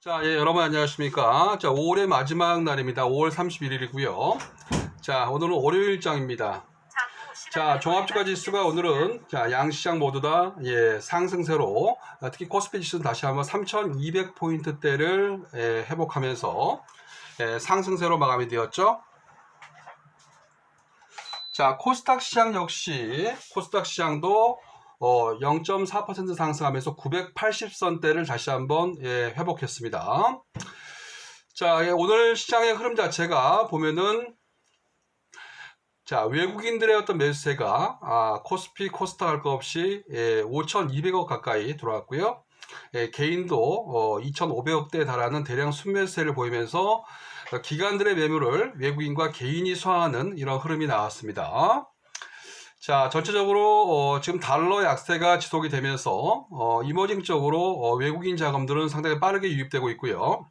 자, 여러분 안녕하십니까. 자, 5월의 마지막 날입니다. 5월 31일이고요. 자, 오늘은 월요일장입니다. 자, 종합주가 지수가 오늘은 자, 양시장 모두 다 상승세로 특히 코스피 지수는 다시 한번 3,200포인트대를 회복하면서 상승세로 마감이 되었죠. 자, 코스닥 시장 역시 코스닥 시장도 0.4% 상승하면서 980선대를 다시 한번 회복했습니다. 자, 오늘 시장의 흐름 자체가 보면은 자, 외국인들의 어떤 매수세가 코스피, 코스닥 할 것 없이 5,200억 가까이 들어왔고요. 개인도 2,500억대에 달하는 대량 순매수세를 보이면서 기관들의 매물을 외국인과 개인이 소화하는 이런 흐름이 나왔습니다. 자, 전체적으로 지금 달러 약세가 지속이 되면서 이머징적으로 외국인 자금들은 상당히 빠르게 유입되고 있고요.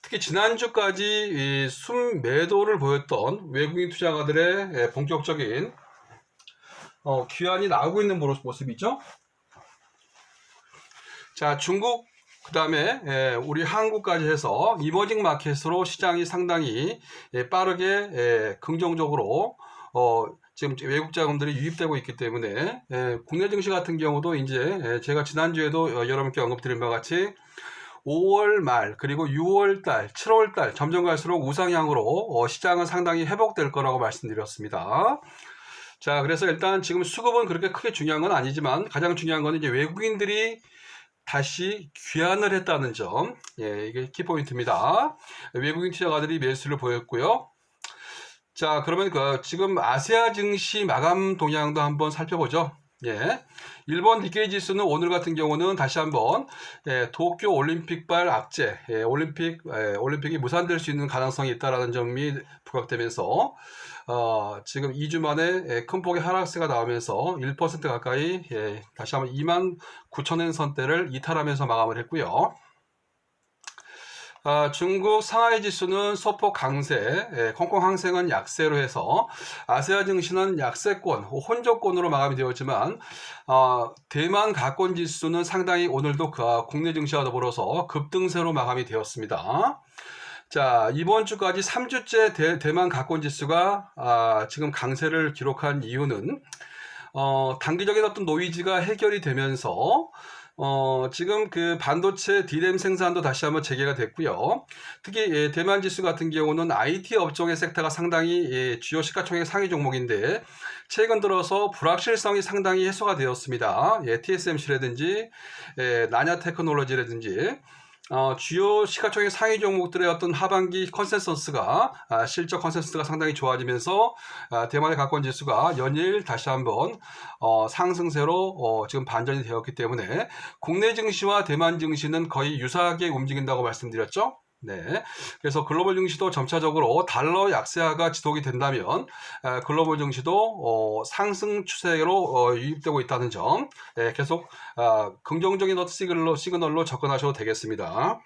특히 지난주까지 순매도를 보였던 외국인 투자가들의 본격적인 귀환이 나오고 있는 모습이죠. 자, 중국 그 다음에 우리 한국까지 해서 이머징 마켓으로 시장이 상당히 빠르게 긍정적으로 지금 외국 자금들이 유입되고 있기 때문에 국내 증시 같은 경우도 이제 제가 지난주에도 여러분께 언급드린 바와 같이 5월 말 그리고 6월 달, 7월 달 점점 갈수록 우상향으로 시장은 상당히 회복될 거라고 말씀드렸습니다. 자, 그래서 일단 지금 수급은 그렇게 크게 중요한 건 아니지만 가장 중요한 건 이제 외국인들이 다시 귀환을 했다는 점, 이게 키포인트입니다. 외국인 투자가들이 매수를 보였고요. 자, 그러면 지금 아시아 증시 마감 동향도 한번 살펴보죠. 일본 니케이 지수는 오늘 같은 경우는 다시 한번 도쿄 올림픽발 악재, 올림픽이 무산될 수 있는 가능성이 있다라는 점이 부각되면서 지금 2주 만에 큰 폭의 하락세가 나오면서 1% 가까이 다시 한번 29,000엔 선대를 이탈하면서 마감을 했고요. 중국 상하이 지수는 소폭 강세, 홍콩 항생은 약세로 해서 아시아 증시는 약세권, 혼조권으로 마감이 되었지만 대만 가권 지수는 상당히 오늘도 국내 증시와 더불어서 급등세로 마감이 되었습니다. 자, 이번 주까지 3주째 대만 가권 지수가 지금 강세를 기록한 이유는 단기적인 어떤 노이즈가 해결이 되면서 지금 그 반도체 D램 생산도 다시 한번 재개가 됐고요. 특히 대만 지수 같은 경우는 IT 업종의 섹터가 상당히 주요 시가총액 상위 종목인데 최근 들어서 불확실성이 상당히 해소가 되었습니다. TSMC라든지 나냐 테크놀로지라든지 주요 시가총액 상위 종목들의 어떤 하반기 컨센서스가 실적 컨센서스가 상당히 좋아지면서 대만의 가권 지수가 연일 다시 한번 상승세로 지금 반전이 되었기 때문에 국내 증시와 대만 증시는 거의 유사하게 움직인다고 말씀드렸죠. 그래서 글로벌 증시도 점차적으로 달러 약세화가 지속이 된다면 글로벌 증시도 상승 추세로 유입되고 있다는 점 계속 긍정적인 시그널로 접근하셔도 되겠습니다.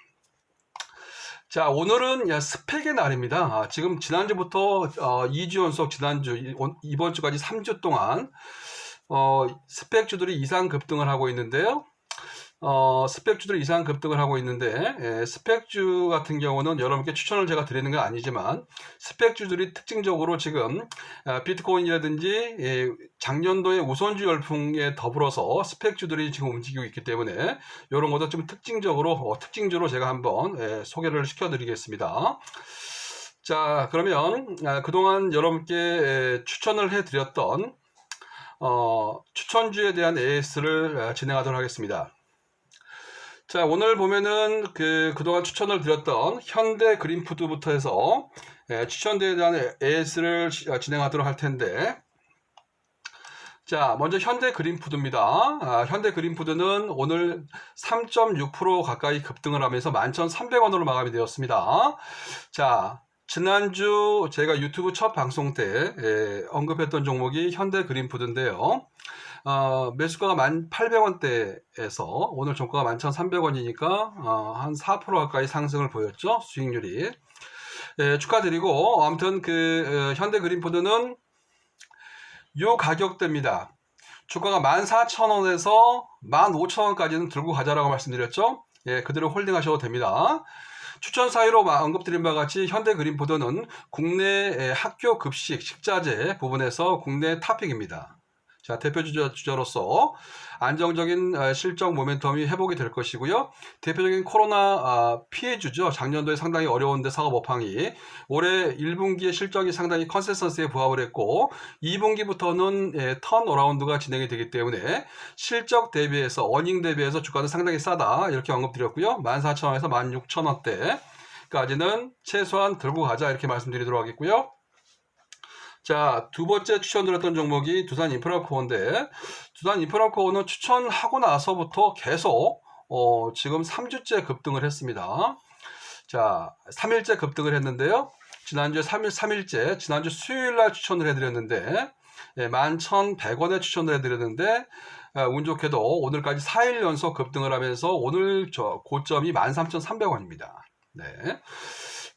자, 오늘은 스펙의 날입니다. 지금 지난주부터 2주 연속 이번 주까지 3주 동안 스펙주들이 이상 급등을 하고 있는데요. 스펙주들이 이상 급등을 하고 있는데 스펙주 같은 경우는 여러분께 추천을 제가 드리는 건 아니지만 스펙주들이 특징적으로 지금 비트코인이라든지 작년도의 우선주 열풍에 더불어서 스펙주들이 지금 움직이고 있기 때문에 이런 것도 좀 특징주로 제가 한번 소개를 시켜드리겠습니다. 자, 그러면 그동안 여러분께 추천을 해드렸던 추천주에 대한 AS를 진행하도록 하겠습니다. 자, 오늘 보면은 그동안 추천을 드렸던 현대 그린푸드부터 해서 추천대에 대한 AS를 진행하도록 할 텐데, 자, 먼저 현대 그린푸드입니다. 현대 그린푸드는 오늘 3.6% 가까이 급등을 하면서 11,300원으로 마감이 되었습니다. 자, 지난주 제가 유튜브 첫 방송 때 언급했던 종목이 현대 그린푸드인데요. 매수가가 1,800원대에서 오늘 종가가 11,300원이니까 한 4% 가까이 상승을 보였죠. 수익률이. 축하드리고 아무튼 현대 그린푸드는 요 가격대입니다. 주가가 14,000원에서 15,000원까지는 들고 가자라고 말씀드렸죠. 예, 그대로 홀딩하셔도 됩니다. 추천 사유로 언급드린 바와 같이 현대그린푸드는 국내 학교 급식, 식자재 부분에서 국내 탑픽입니다. 자, 대표 주자로서 안정적인 실적 모멘텀이 회복이 될 것이고요. 대표적인 코로나 피해주죠. 작년도에 상당히 어려운데 사업 업황이 올해 1분기의 실적이 상당히 컨센서스에 부합을 했고 2분기부터는 턴어라운드가 진행이 되기 때문에 실적 대비해서 어닝 대비해서 주가는 상당히 싸다 이렇게 언급드렸고요. 14,000원에서 16,000원대까지는 최소한 들고 가자 이렇게 말씀드리도록 하겠고요. 자, 두 번째 추천드렸던 종목이 두산인프라코어인데 두산인프라코어는 추천하고 나서부터 계속 지금 3주째 급등을 했습니다. 자, 3일째 급등을 했는데요. 지난주에 3일째 지난주 수요일날 추천을 해드렸는데 11,100원에 추천을 해드렸는데 운 좋게도 오늘까지 4일 연속 급등을 하면서 오늘 고점이 13,300원입니다. 네.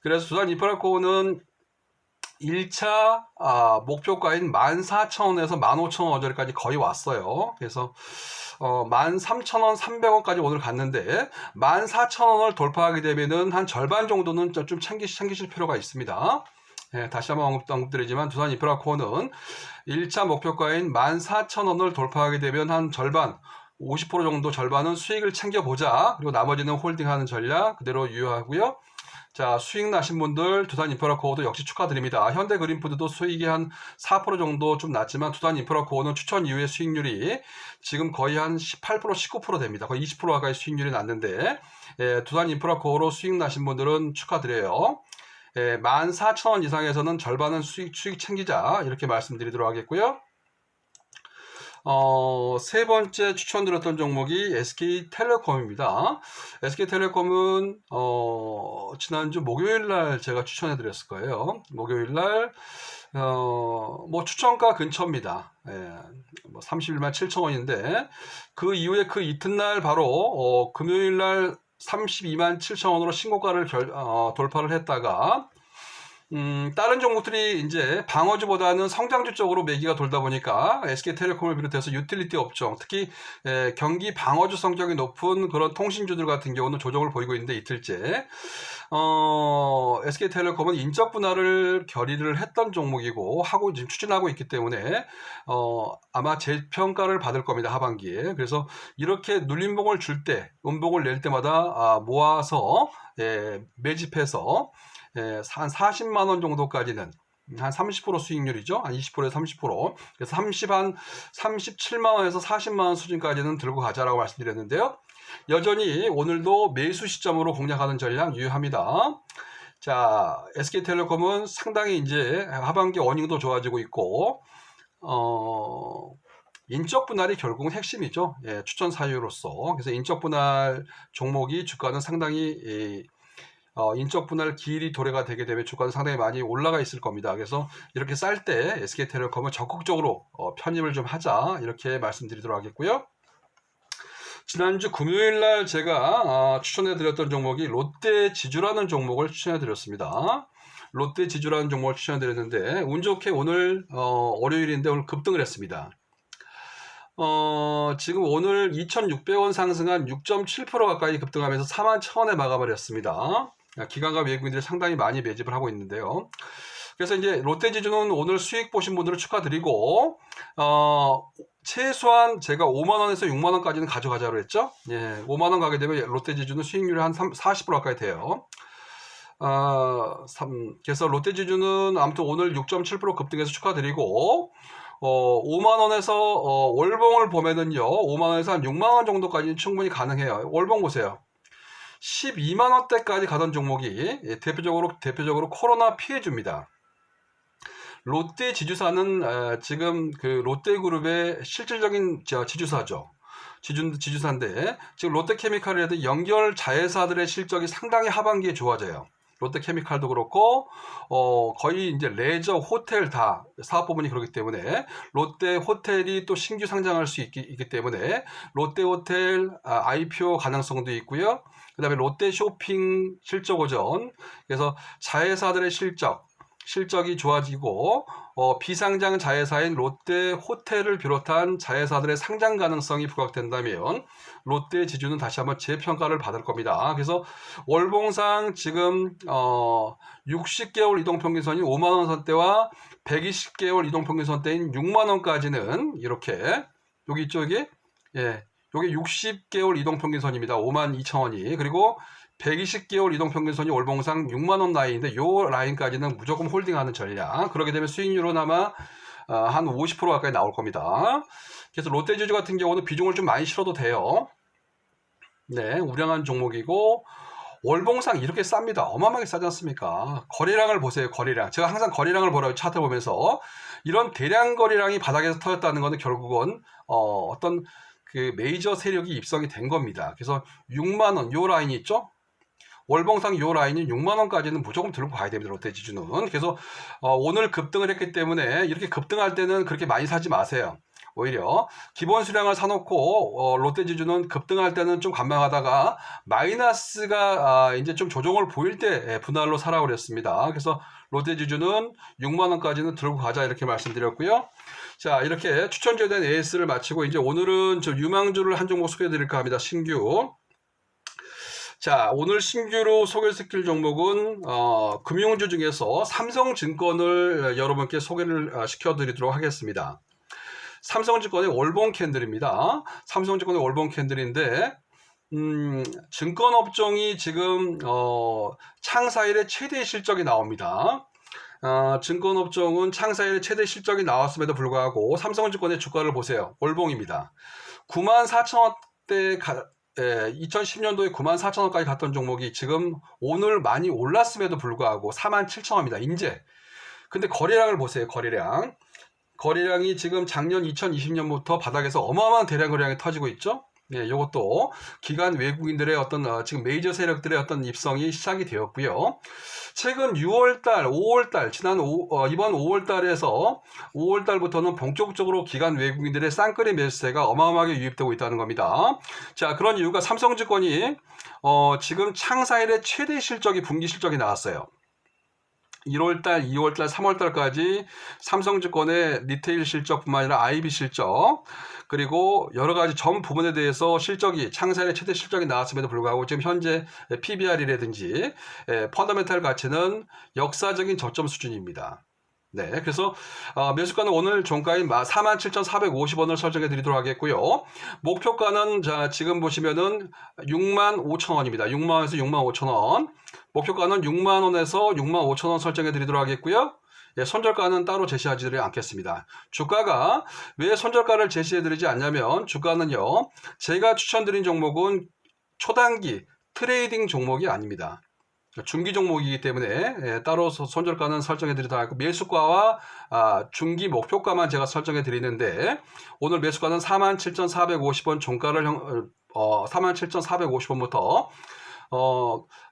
그래서 두산인프라코어는 1차 목표가인 14,000원에서 15,000원 어저께까지 거의 왔어요. 그래서 13,000원, 300원까지 오늘 갔는데 14,000원을 돌파하게 되면은 한 절반 정도는 좀 챙기실 필요가 있습니다. 예, 다시 한번 언급드리지만 두산인프라코어는 1차 목표가인 14,000원을 돌파하게 되면 한 절반 50% 정도 절반은 수익을 챙겨보자. 그리고 나머지는 홀딩하는 전략 그대로 유효하고요. 자, 수익 나신 분들 두산인프라코어도 역시 축하드립니다. 현대그린푸드도 수익이 한 4% 정도 좀 났지만 두산인프라코어는 추천 이후에 수익률이 지금 거의 한 18%, 19% 됩니다. 거의 20% 가까이 수익률이 났는데 두산인프라코어로 수익 나신 분들은 축하드려요. 14,000원 이상에서는 절반은 수익 챙기자 이렇게 말씀드리도록 하겠고요. 세 번째 추천드렸던 종목이 SK텔레콤입니다. SK텔레콤은 지난주 목요일날 제가 추천해드렸을 거예요. 목요일날 뭐 추천가 근처입니다. 뭐 31만 7천원인데 그 이후에 그 이튿날 바로 금요일날 32만 7천원으로 신고가를 돌파를 했다가 다른 종목들이 이제 방어주보다는 성장주 쪽으로 매기가 돌다 보니까 SK텔레콤을 비롯해서 유틸리티 업종, 특히 경기 방어주 성격이 높은 그런 통신주들 같은 경우는 조정을 보이고 있는데 이틀째 SK텔레콤은 인적 분할을 결의를 했던 종목이고 하고 지금 추진하고 있기 때문에 아마 재평가를 받을 겁니다. 하반기에. 그래서 이렇게 눌림봉을 줄 때, 음봉을 낼 때마다 모아서 매집해서 한 40만 원 정도까지는 한 30% 수익률이죠. 한 20%에서 30%. 그래서 37만 원에서 40만 원 수준까지는 들고 가자라고 말씀드렸는데요. 여전히 오늘도 매수 시점으로 공략하는 전략 유효합니다. 자, SK텔레콤은 상당히 이제 하반기 어닝도 좋아지고 있고 인적 분할이 결국은 핵심이죠. 추천 사유로서. 그래서 인적 분할 종목이 주가는 상당히 인적 분할 기일이 도래가 되게 되면 주가는 상당히 많이 올라가 있을 겁니다. 그래서 이렇게 쌀 때 SK텔레콤은 적극적으로 편입을 좀 하자 이렇게 말씀드리도록 하겠고요. 지난주 금요일날 제가 추천해드렸던 종목이 롯데지주라는 종목을 추천해드렸습니다. 롯데지주라는 종목을 추천해드렸는데 운 좋게 오늘 월요일인데 오늘 급등을 했습니다. 지금 오늘 2,600원 상승한 6.7% 가까이 급등하면서 41,000원에 마감을 했습니다. 기관과 외국인들이 상당히 많이 매집을 하고 있는데요. 그래서 이제 롯데지주는 오늘 수익 보신 분들을 축하드리고 최소한 제가 5만원에서 6만원까지는 가져가자고 했죠. 5만원 가게 되면 롯데지주는 수익률이 한 40% 가까이 돼요. 그래서 롯데지주는 아무튼 오늘 6.7% 급등해서 축하드리고 5만원에서 월봉을 보면은요 5만원에서 한 6만원 정도까지는 충분히 가능해요. 월봉 보세요. 12만원대까지 가던 종목이 대표적으로 코로나 피해주입니다. 롯데지주사는 지금 그 롯데그룹의 실질적인 지주사죠. 지주사인데 지금 롯데케미칼이라든 연결 자회사들의 실적이 상당히 하반기에 좋아져요. 롯데케미칼도 그렇고 거의 이제 레저, 호텔 다 사업 부분이 그렇기 때문에 롯데 호텔이 또 신규 상장할 수 있기 때문에 롯데 호텔 IPO 가능성도 있고요. 그 다음에 롯데 쇼핑 실적 오전, 그래서 자회사들의 실적 실적이 좋아지고 비상장 자회사인 롯데 호텔을 비롯한 자회사들의 상장 가능성이 부각된다면 롯데 지주는 다시 한번 재평가를 받을 겁니다. 그래서 월봉상 지금 60개월 이동평균선인 5만원 선대와 120개월 이동평균선대인 6만원까지는 이렇게 여기 이쪽에 요게 60개월 이동평균선입니다. 52,000원이. 그리고 120개월 이동평균선이 월봉상 6만원 라인인데 요 라인까지는 무조건 홀딩하는 전략. 그렇게 되면 수익률은 아마 한 50% 가까이 나올 겁니다. 그래서 롯데지주 같은 경우는 비중을 좀 많이 실어도 돼요. 네, 우량한 종목이고 월봉상 이렇게 쌉니다. 어마어마하게 싸지 않습니까? 거래량을 보세요. 거래량. 제가 항상 거래량을 보라고 차트 보면서 이런 대량 거래량이 바닥에서 터졌다는 것은 결국은 어떤 그 메이저 세력이 입성이 된 겁니다. 그래서 6만원 요 라인이 있죠? 월봉상 요 라인이 6만원까지는 무조건 들고 가야 됩니다. 롯데지주는. 그래서 오늘 급등을 했기 때문에 이렇게 급등할 때는 그렇게 많이 사지 마세요. 오히려 기본 수량을 사놓고 롯데지주는 급등할 때는 좀 관망하다가 마이너스가 이제 좀 조정을 보일 때 분할로 사라고 그랬습니다. 그래서 롯데지주는 6만원까지는 들고 가자 이렇게 말씀드렸고요. 자, 이렇게 추천주에 대한 AS를 마치고 이제 오늘은 좀 유망주를 한 종목 소개해 드릴까 합니다. 신규. 자, 오늘 신규로 소개시킬 종목은 금융주 중에서 삼성증권을 여러분께 소개를 시켜드리도록 하겠습니다. 삼성증권의 월봉 캔들입니다. 삼성증권의 월봉 캔들인데 증권업종이 지금 창사 이래 최대 실적이 나옵니다. 증권업종은 창사 이래 최대 실적이 나왔음에도 불구하고 삼성증권의 주가를 보세요. 월봉입니다. 94,000원대 2010년도에 94,000원까지 갔던 종목이 지금 오늘 많이 올랐음에도 불구하고 47,000원입니다. 인제. 근데 거래량을 보세요. 거래량. 거래량이 지금 작년 2020년부터 바닥에서 어마어마한 대량 거래량이 터지고 있죠. 예, 이것도 기관 외국인들의 어떤 지금 메이저 세력들의 어떤 입성이 시작이 되었고요. 최근 6월달, 5월달, 이번 5월달에서 5월달부터는 본격적으로 기관 외국인들의 쌍끌이 매수세가 어마어마하게 유입되고 있다는 겁니다. 자, 그런 이유가 삼성증권이 지금 창사 이래 최대 실적이 분기 실적이 나왔어요. 1월달, 2월달, 3월달까지 삼성증권의 리테일 실적뿐만 아니라 IB 실적 그리고 여러 가지 전 부분에 대해서 실적이 창사의 최대 실적이 나왔음에도 불구하고 지금 현재 PBR이라든지 펀더멘탈 가치는 역사적인 저점 수준입니다. 네, 그래서 매수가는 오늘 종가인 47,450원을 설정해 드리도록 하겠고요. 목표가는 자 지금 보시면은 65,000원입니다. 6만원에서 65,000원. 목표가는 6만원에서 65,000원 설정해 드리도록 하겠고요. 예, 손절가는 따로 제시하지 않겠습니다. 주가가 왜 손절가를 제시해 드리지 않냐면 주가는요. 제가 추천드린 종목은 초단기 트레이딩 종목이 아닙니다. 중기 종목이기 때문에 따로 손절가는 설정해 드리도록 하고 매수가와 중기 목표가만 제가 설정해 드리는데 오늘 매수가는 47,450원 종가를 47,450원부터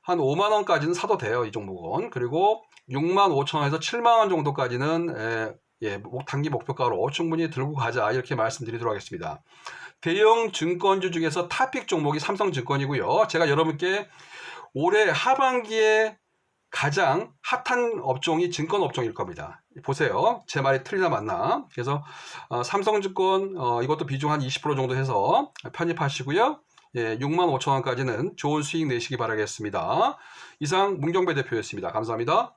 한 5만원까지는 사도 돼요. 이 종목은. 그리고 65,000원에서 7만원 정도까지는 단기 목표가로 충분히 들고 가자 이렇게 말씀드리도록 하겠습니다. 대형 증권주 중에서 탑픽 종목이 삼성증권이고요. 제가 여러분께 올해 하반기에 가장 핫한 업종이 증권업종일 겁니다. 보세요. 제 말이 틀리나 맞나. 그래서 삼성증권 이것도 비중 한 20% 정도 해서 편입하시고요. 예, 65,000원까지는 좋은 수익 내시기 바라겠습니다. 이상 문경배 대표였습니다. 감사합니다.